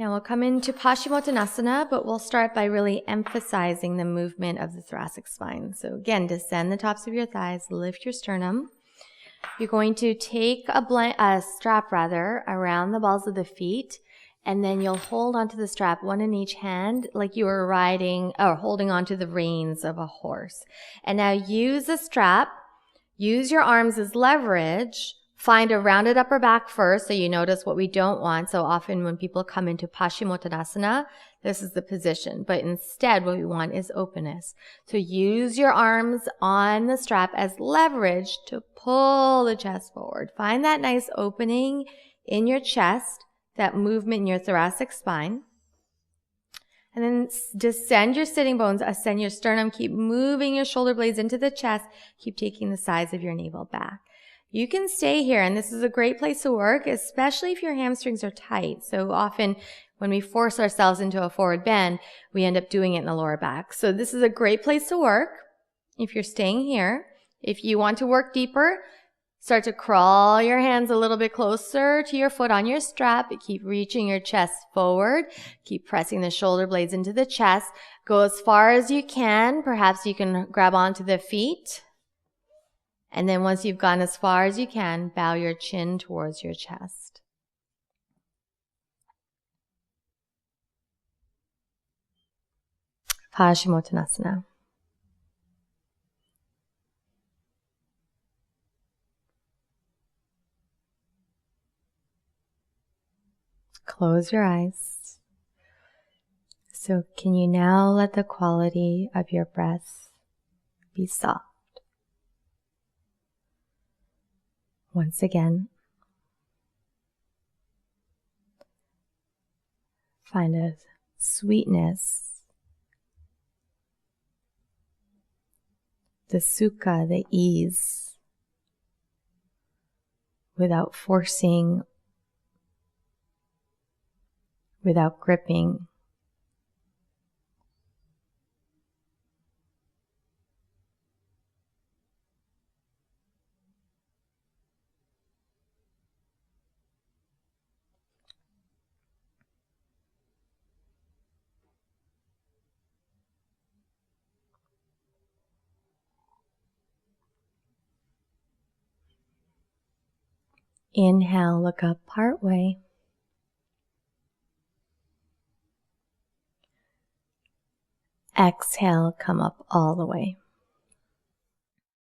Now we'll come into Paschimottanasana, but we'll start by really emphasizing the movement of the thoracic spine. So again, descend the tops of your thighs, lift your sternum. You're going to take a strap around the balls of the feet, and then you'll hold onto the strap, one in each hand, like you were riding or holding onto the reins of a horse. And now use the strap, use your arms as leverage. Find a rounded upper back first, so you notice what we don't want. So often when people come into Paschimottanasana, this is the position. But instead, what we want is openness. So use your arms on the strap as leverage to pull the chest forward. Find that nice opening in your chest, that movement in your thoracic spine. And then descend your sitting bones, ascend your sternum. Keep moving your shoulder blades into the chest. Keep taking the sides of your navel back. You can stay here, and this is a great place to work, especially if your hamstrings are tight. So often when we force ourselves into a forward bend, we end up doing it in the lower back. So this is a great place to work if you're staying here. If you want to work deeper, start to crawl your hands a little bit closer to your foot on your strap. Keep reaching your chest forward. Keep pressing the shoulder blades into the chest. Go as far as you can. Perhaps you can grab onto the feet. And then once you've gone as far as you can, bow your chin towards your chest. Paschimottanasana. Close your eyes. So can you now let the quality of your breath be soft? Once again, find a sweetness, the sukha, the ease, without forcing, without gripping. Inhale, look up part way. Exhale, come up all the way.